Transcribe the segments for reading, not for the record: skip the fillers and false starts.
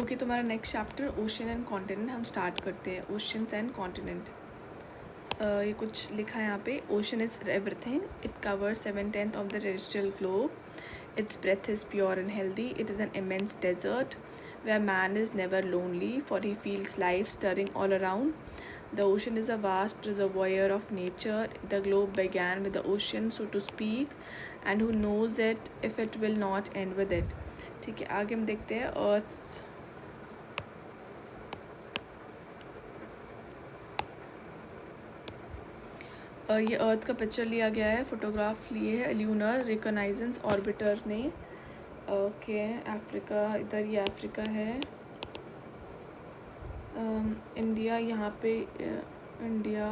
Okay, तुम्हारा next chapter ocean and continent हम start करते हैं। Oceans and continent. ये कुछ लिखा है यहाँ पे। Ocean is everything, it covers 7/10 of the terrestrial globe, its breath is pure and healthy, it is an immense desert where man is never lonely, for he feels life stirring all around. The ocean is a vast reservoir of nature. The globe began with the ocean, so to speak, and who knows it if it will not end with it. ठीक है, आगे हम देखते हैं अर्थ। ये अर्थ का picture लिया गया है, फोटोग्राफ लिए है ल्यूनर रिकॉनाइजेंस ऑर्बिटर ने। ओके, अफ्रीका, इधर ये अफ्रीका है। इंडिया यहाँ पे, India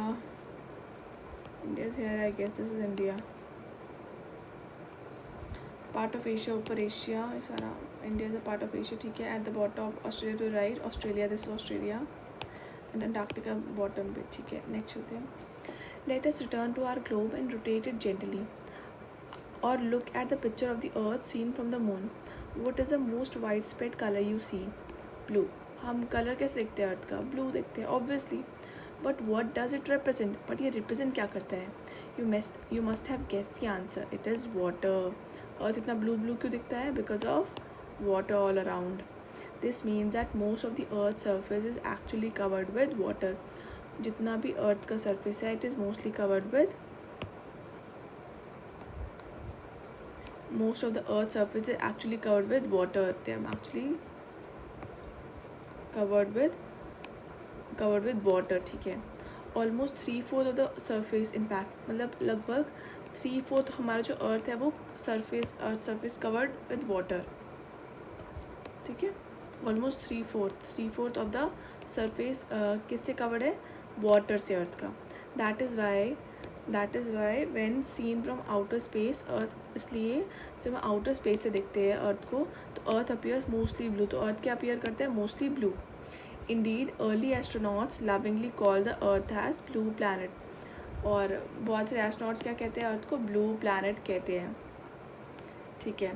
is here, I guess this is India. Part of Asia, ऊपर एशिया, ये सारा India is a part of Asia. ठीक है, at the bottom of Australia to right, Australia, this is Australia and Antarctica bottom पे। ठीक है, next चलते हैं। Let us return to our globe and rotate it gently, or look at the picture of the earth seen from the moon. What is the most widespread color you see? Blue. हम colour कैसे देखते हैं earth का? Blue देखते हैं obviously. But what does it represent? But ये represent क्या करता है? You must have guessed the answer, it is water. Earth इतना ब्लू ब्लू क्यों दिखता है? Because of water all around. This means that most of the earth surface is actually covered with water. जितना भी earth का surface है, it is mostly covered with, most of the earth's surface is actually covered with water. They are actually covered with water. ठीक है, almost 3/4 of the surface, in fact मतलब लगभग 3/4 हमारा जो अर्थ है वो earth surface covered with water. ठीक है, ऑलमोस्ट 3/4 ऑफ द सरफेस किससे कवर्ड है? वाटर से, अर्थ का। That is why when seen from outer space earth, इसलिए जब हम आउटर स्पेस से देखते हैं अर्थ को तो अर्थ अपीयर्स मोस्टली ब्लू। तो अर्थ क्या अपीयर करता है? Mostly blue. Indeed early astronauts lovingly call the earth as blue planet. और बहुत से एस्ट्रोनॉट्स क्या कहते हैं? अर्थ को ब्लू प्लैनेट कहते हैं। ठीक है,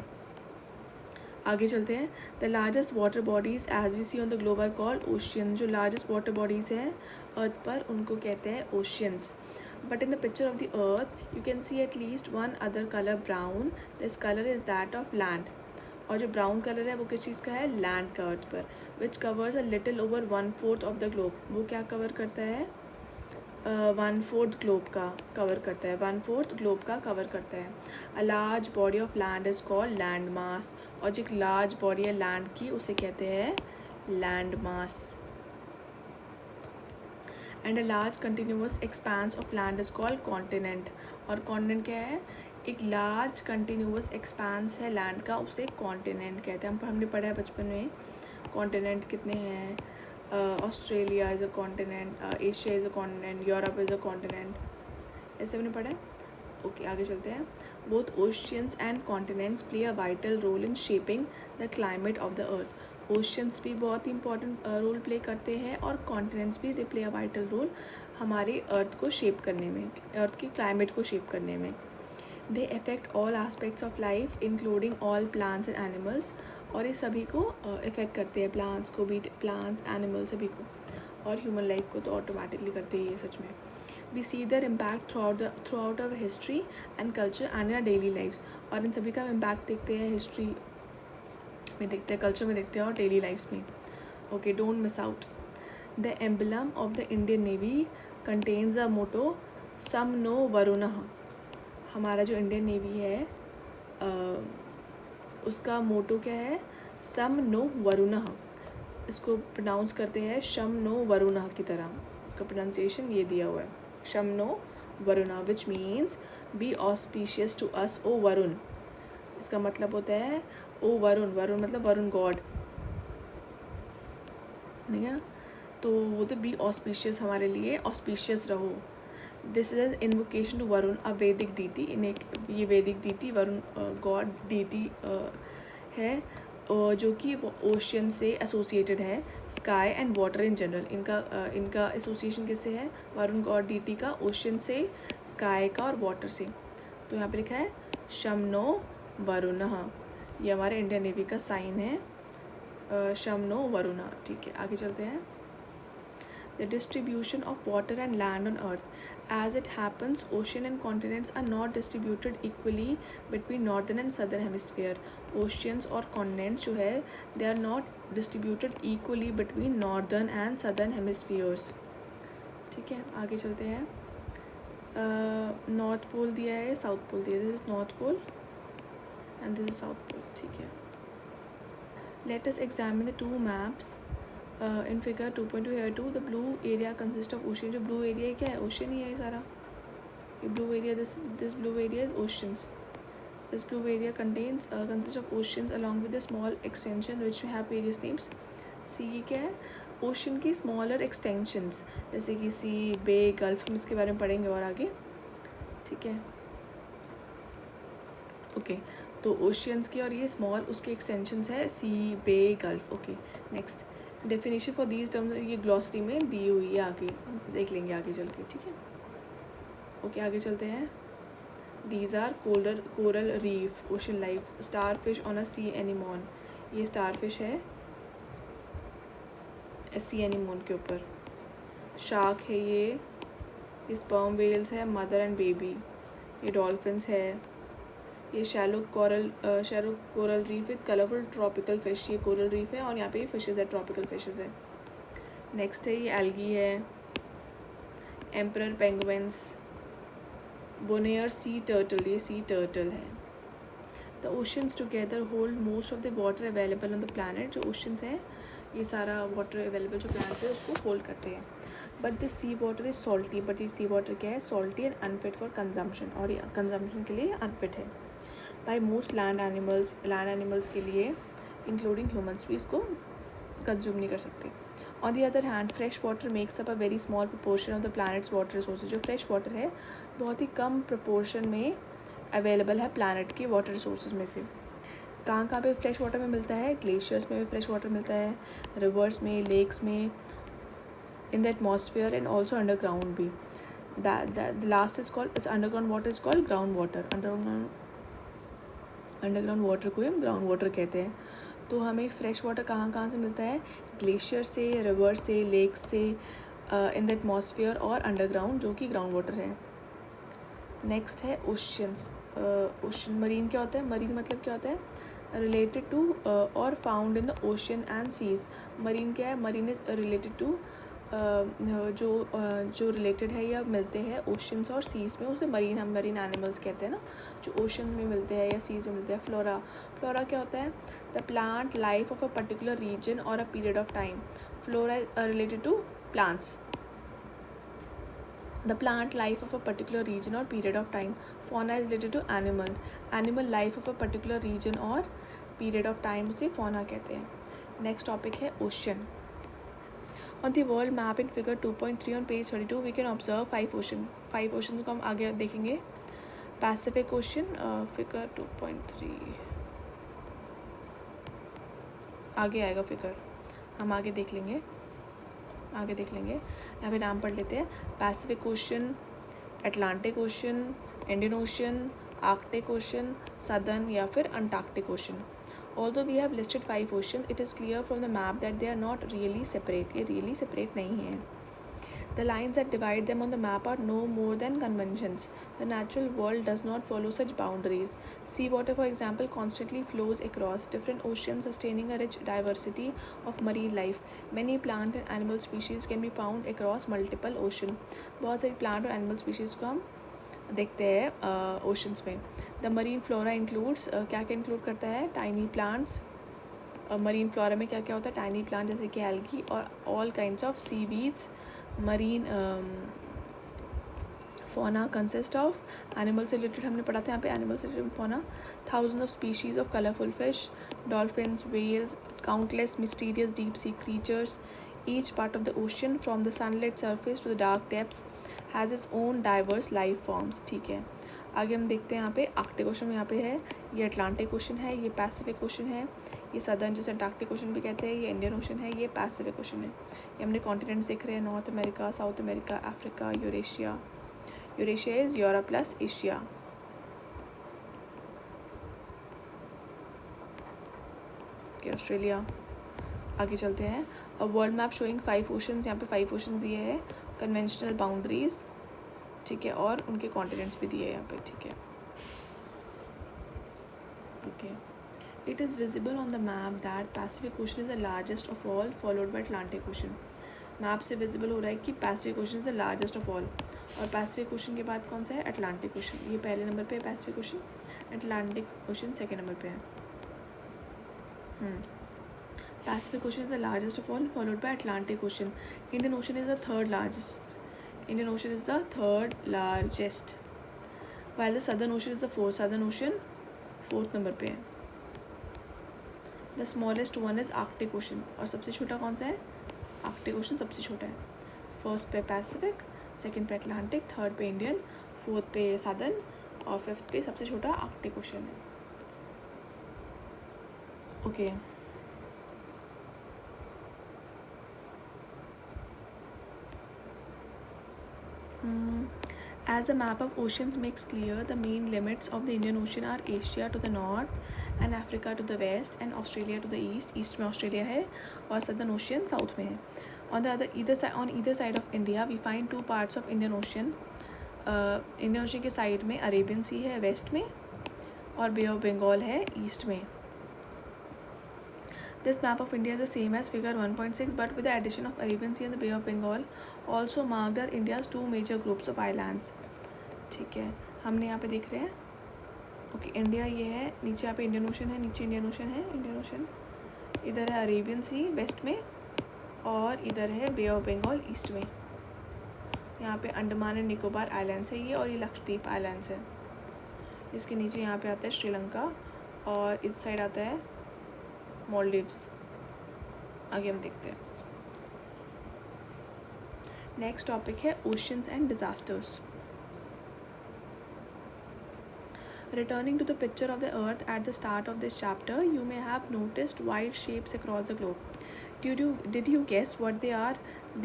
आगे चलते हैं। The largest water bodies as we see on the globe are called ocean. जो लार्जेस्ट वाटर बॉडीज़ हैं अर्थ पर उनको कहते हैं oceans. But in the picture of the earth you can see at least one other colour brown, this colour is that of land. और जो brown colour है वो किस चीज़ का है? लैंड का, अर्थ पर। Which covers a little over 1/4 of the globe. वो क्या कवर करता है? 1/4 ग्लोब का कवर करता है, 1/4 ग्लोब का कवर करता है। A large body of land is called land mass. और जो एक लार्ज बॉडी है लैंड की उसे कहते हैं land mass. And a large continuous expanse of land is called continent. और कॉन्टिनेंट क्या है? एक लार्ज कंटिन्यूस एक्सपांस है लैंड का, उसे कॉन्टिनेंट कहते हैं। हमने पढ़ा है बचपन में कॉन्टिनेंट कितने हैं। Australia is a continent, Asia is a continent, Europe is a continent, ऐसे हमने पढ़ा है। ओके, आगे चलते हैं। Both oceans and continents play a vital role in shaping the climate of the earth. Oceans भी बहुत ही इंपॉर्टेंट रोल प्ले करते हैं और कॉन्टिनेंट्स भी they play a vital role हमारे अर्थ को शेप करने में, अर्थ के क्लाइमेट को शेप करने में। They affect all aspects of life including all plants and animals. और ये सभी को इफ़ेक्ट करते हैं, प्लांट्स को भी, प्लांट्स एनिमल्स सभी को, और ह्यूमन लाइफ को तो ऑटोमेटिकली करते ही है सच में। We see their impact throughout our history and culture and in daily lifes. और इन सभी का इम्पैक्ट देखते हैं, हिस्ट्री में देखते हैं, कल्चर में देखते हैं और डेली लाइफ्स में। Okay, don't miss out. The emblem of the Indian navy contains a motto सम नो वरुणः। हमारा जो इंडियन नेवी है उसका मोटो क्या है? सम नो वरुणः। इसको प्रोनाउंस करते हैं शम नो वरुणः की तरह। इसका प्रोनाउंसिएशन ये दिया हुआ है, शम नो वरुणः, which means be auspicious to us O Varuna. इसका मतलब होता है ओ वरुण, वरुण मतलब वरुण गॉड, ठीक है। तो वो तो बी ऑस्पिशियस, हमारे लिए ऑस्पिशियस रहो। This is an invocation to Varuna, a Vedic deity. ये वैदिक डीटी वरुण गॉड डीटी है जो कि वो ओशियन से एसोसिएटेड है, sky and water in general. इनका एसोसिएशन किससे है? वरुण गॉड डीटी का ओशियन से, स्काई का और वाटर से। तो यहाँ पे लिखा है शम नो वरुणः, ये हमारे इंडियन नेवी का साइन है। शमनो वरुणा। ठीक है, आगे चलते हैं। The distribution of water and land on earth, as it happens ocean and continents are not distributed equally between northern and southern hemisphere. Oceans और continents जो है they are not distributed equally between northern and southern hemispheres. ठीक है, आगे चलते हैं। North pole दिया है, साउथ पोल दिया है, this is north pole and this is south pole. ठीक है, let us examine the two maps in figure 2.2 here to the blue area consist of ocean. जो ब्लू एरिया क्या है, ocean ही है ये सारा। ये blue area, this blue area is oceans. This blue area contains consist of oceans along with the small extension which have various names. See ये क्या है, ओशन की स्मॉलर एक्सटेंशंस, जैसे कि सी, बे, गल्फ, हम इसके बारे में पढ़ेंगे और आगे। ठीक है, ओके तो ओशियंस की और ये स्मॉल उसके एक्सटेंशंस है, sea, bay, gulf. Okay, next definition for these terms ये ग्लॉसरी में दी हुई है, आगे देख लेंगे आगे चल के। ठीक है, ओके आगे चलते हैं। These are coral reef, ocean life, star fish on a sea anemone. ये स्टार फिश है सी एनिमोन के ऊपर। शार्क है ये स्पर्म वेल्स है, मदर एंड बेबी। ये डॉल्फिन्स है। ये shallow coral reef with colourful tropical fish. ये कोरल रीफ है और यहाँ पे ये फिशेज है, ट्रॉपिकल फिशेज है। नेक्स्ट है ये एल्गी है, emperor penguins, Bonaire sea turtle, ये सी टर्टल है। The oceans together hold most of the water available on the planet. जो ओशंस हैं ये सारा वाटर अवेलेबल जो प्लानट है उसको होल्ड करते हैं। But the sea water is salty, but ये सी वाटर क्या है, salty and unfit for consumption, और ये कंजम्पशन के लिए अनफिट है। बाई मोस्ट लैंड एनिमल्स के लिए इंक्लूडिंग ह्यूमन्स भी इसको कंज्यूम नहीं कर सकते। On the other hand fresh water makes up a very small proportion of the planets water resources. जो फ्रेश वाटर है बहुत ही कम प्रोपोर्शन में अवेलेबल है प्लानट के वाटर रिसोर्सेज में से। कहाँ पे फ्रेश वाटर में मिलता है, ग्लेशियर्स में भी फ्रेश वाटर मिलता है, रिवर्स में, लेक्स में, in the atmosphere and also underground भी। The last is called underground water is called ground water. Underground water को हम ग्राउंड वाटर कहते हैं। तो हमें फ्रेश वाटर कहाँ से मिलता है, ग्लेशियर से, रिवर से, लेक से, इन द एटमॉस्फेयर और अंडरग्राउंड जो कि ग्राउंड वाटर है। नेक्स्ट है ओशियंस। ओशन मरीन क्या होता है, मरीन मतलब क्या होता है, रिलेटेड टू और found in the ocean and seas. Marine क्या है, मरीन इज रिलेटेड टू जो रिलेटेड है या मिलते हैं ओशंस और सीज़ में, उसे मरीन, हम मरीन एनिमल्स कहते हैं ना, जो ओशन में मिलते हैं या सीज़ में मिलते हैं। फ्लोरा क्या होता है, the plant life of a particular region और a period of time. Flora related to plants, the plant life of a particular region or period of time. Fauna is related to animal life of a particular region or period of time उसे fauna कहते हैं। Next topic है ocean. On the world map in figure 2.3 on page 32 we can observe 5 ocean को हम आगे देखेंगे। Pacific ocean, figure 2.3 आगे आएगा फिगर, हम आगे देख लेंगे। यहाँ पे नाम पढ़ लेते हैं। Pacific ocean, Atlantic ocean, Indian ocean, Arctic ocean, southern या फिर Antarctic ocean. Although we have listed 5 oceans, it is clear from the map that they are not really separate. ये really separate नहीं हैं। The lines that divide them on the map are no more than conventions. The natural world does not follow such boundaries. Seawater, for example, constantly flows across different oceans, sustaining a rich diversity of marine life. Many plant and animal species can be found across multiple oceans. बहुत सारी plant और animal species को हम देखते हैं oceans में। The marine flora includes, क्या include करता है, टाइनी प्लांट्स। मरीन फ्लोरा में क्या होता है, टाइनी प्लांट जैसे कि एल्गी और all kinds of seaweeds. Marine fauna consist of animal से रिलेटेड, हमने पढ़ा था यहाँ पे एनिमल से related fauna, thousand of species of colourful fish, dolphins, whales, countless mysterious deep sea creatures. Each part of the ocean from the sunlight surface to the dark depths has its own diverse life forms. ठीक है, आगे हम देखते हैं यहाँ पे Arctic ocean यहाँ पे है, ये अटलांटिक ओशन है, ये पैसिफिक ओशन है, ये सदर्न जिसे अंटार्कटिक ओशन भी कहते हैं, ये इंडियन ओशन है, ये पैसिफिक ओशन है। ये हमने कॉन्टिनेंट्स देख रहे हैं, north America, south America, Africa, Eurasia. Eurasia is Europe plus Asia. Australia. आगे चलते हैं. A world map showing 5 oceans. यहाँ पे 5 ओशंस दिए हैं, कन्वेंशनल बाउंड्रीज, ठीक है, और उनके कॉन्टिनेंट्स भी दिए हैं यहाँ पे, ठीक है. Okay. It is visible on the map that Pacific ocean is the largest of all followed by Atlantic ocean. Map से विजिबल हो रहा है कि Pacific ocean is the largest of all, और पैसिफिक ओशन के बाद कौन सा है? Atlantic ocean. ये पहले नंबर पे है Pacific ocean, Atlantic ocean second number पे है. Pacific Ocean is the largest of all, followed by Atlantic Ocean. Indian Ocean is the third largest. Indian Ocean is the third largest. While the Southern Ocean is the fourth. Southern Ocean fourth number पे है. The smallest one is Arctic Ocean. और सबसे छोटा कौन सा है? Arctic Ocean सबसे छोटा है. फर्स्ट पे पैसिफिक, सेकंड पे अटलांटिक, थर्ड पे इंडियन, फोर्थ पे सदर्न, और फिफ्थ पे सबसे छोटा आर्कटिक ओशन है. Okay. As the map of oceans makes clear, the main limits of the Indian Ocean are Asia to the north and Africa to the west and Australia to the east. East में Australia है और Southern Ocean south में है. On either side of India, we find two parts of Indian Ocean. Indian Ocean के side में Arabian सी है waste में, और बे ऑफ बंगाल है ईस्ट में. This map of India is the same as figure 1.6, but with the addition of Arabian Sea and the Bay of Bengal also marked are India's two major groups of islands. ठीक है, हमने यहाँ पे देख रहे हैं. Okay, India ये है, नीचे यहाँ पे इंडियन ओशन है, नीचे इंडियन ओशन है. इंडियन ओशन इधर है, अरेबियन सी वेस्ट में, और इधर है बे ऑफ बंगाल ईस्ट में. यहाँ पे अंडमान एंड निकोबार आइलैंड्स है ये, और ये लक्षद्वीप आइलैंड्स है. इसके नीचे यहाँ पे आता है श्रीलंका, और इस साइड आता है मालदीव्स. आगे हम देखते हैं. नेक्स्ट टॉपिक है oceans and disasters. Returning to the picture of the earth at the start of this chapter, you may have noticed wide shapes across the globe. Did you guess what they are?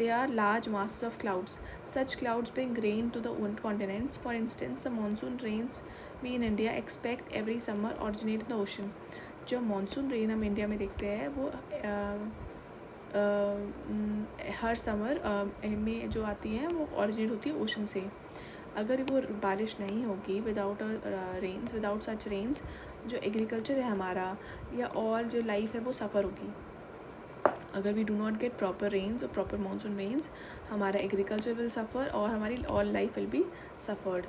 They are large masses of clouds. Such clouds bring rain to the continents. For instance, the monsoon rains we in India expect every summer originate in the ocean. जो monsoon rain हम India में देखते हैं वो हर summer में जो आती है वो ओरिजिनेट होती है ओशन से. अगर वो बारिश नहीं होगी, विदाउट सच रेन्स, जो एग्रीकल्चर है हमारा या ऑल जो लाइफ है वो सफ़र होगी. अगर we do not get proper rains और प्रॉपर मानसून रेन्स, हमारा एग्रीकल्चर विल सफ़र और हमारी all life will be suffered.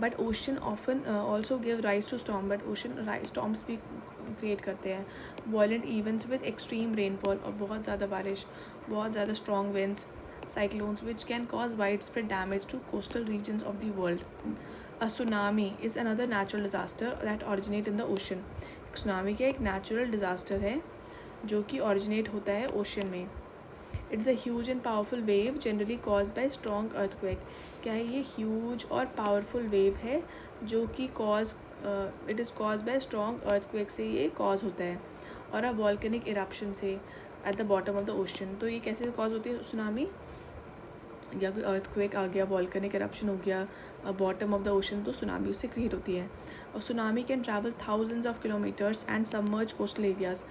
But ocean often also give rise to storm. But ocean storms भी क्रिएट करते हैं. Violent events with extreme rainfall, और बहुत ज़्यादा बारिश, बहुत ज़्यादा strong winds, cyclones which can cause widespread damage to coastal regions of the world. A tsunami is another natural disaster that originate in the ocean. Tsunami क्या एक natural disaster है जो कि originate होता है ocean में. It's a huge and powerful wave generally caused by strong earthquake. क्या है ये huge और powerful wave है जो कि it is caused by strong earthquake से ये cause होता है, और a volcanic eruption से at the bottom of the ocean. तो ये कैसे cause होती है tsunami? या कोई अर्थक्वेक आ गया, वॉल्केनिक एरप्शन हो गया बॉटम ऑफ द ओशन, तो सुनामी उससे क्रिएट होती है. और tsunami can travel thousands of kilometres and submerge coastal areas.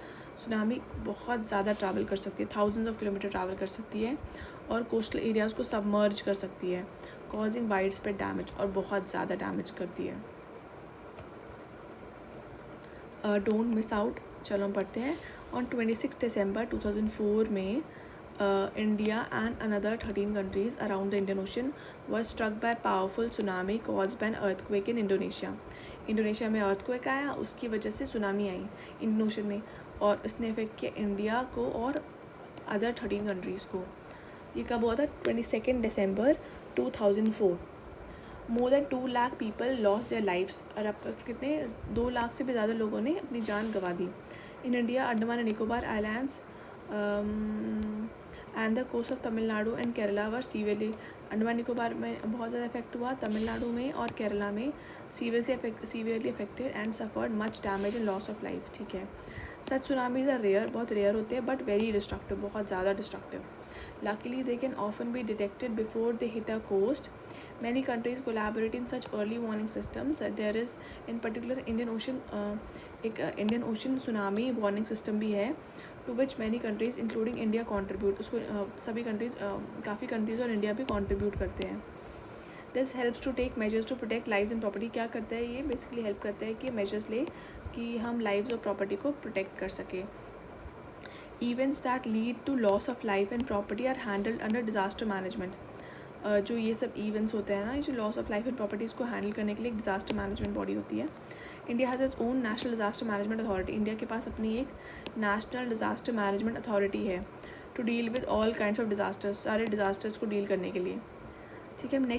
Tsunami बहुत ज़्यादा ट्रैवल कर सकती है, थाउजेंड्स ऑफ किलोमीटर ट्रैवल कर सकती है, और कोस्टल एरियाज़ को सबमर्ज कर सकती है, कॉजिंग वाइड स्प्रेड डैमेज, और बहुत ज़्यादा डैमेज करती है. Don't miss out. चलो हम पढ़ते हैं. ऑन 26 दिसंबर 2004 में India and another 13 countries around the Indian Ocean were struck by powerful tsunami caused by an earthquake in Indonesia. Indonesia में earthquake आया, उसकी वजह से सुनामी आई इंडियन ओशन में, और इसने इफेक्ट किया इंडिया को और अदर 13 कंट्रीज़ को. ये कब हुआ था? 22 दिसंबर 2004. More than 2 lakh people loss their lives. और अब कितने 2 लाख से भी ज़्यादा लोगों ने अपनी जान गंवा दी. In India, Andaman and Nicobar islands and the coast of Tamil Nadu and Kerala were severely. Andaman Nicobar में बहुत ज़्यादा इफेक्ट हुआ, तमिलनाडु में और केरला में severely affected and suffered much damage and loss of life. ठीक है. सच सुनामीज़ आर रेयर, बहुत रेयर होते हैं, बट वेरी डिस्ट्रक्टिव, बहुत ज़्यादा destructive. Luckily, they can often be detected before they hit a coast. Many countries collaborate in such early warning systems. There is, in particular, Indian Ocean एक Indian Ocean tsunami warning system भी है. To which many countries including India contribute, उसको सभी countries काफ़ी countries और India भी contribute करते हैं। This helps to take measures to protect lives and property. क्या करता है ये, बेसिकली हेल्प करता है कि मेजर्स ले कि हम लाइव्स और प्रॉपर्टी को प्रोटेक्ट कर सकें। Events that lead to loss of life and property are handled under disaster management. जो ये सब इवेंट्स होते हैं ना, ये जो loss of life and properties को हैंडल करने के लिए एक डिज़ास्टर मैनेजमेंट बॉडी होती है। India has its own national disaster management authority. India के पास अपनी एक नेशनल डिज़ास्टर मैनेजमेंट अथॉरिटी है to deal with all kinds of disasters, सारे डिज़ास्टर्स को डील करने के लिए। ठीक है, हम नेक्स्ट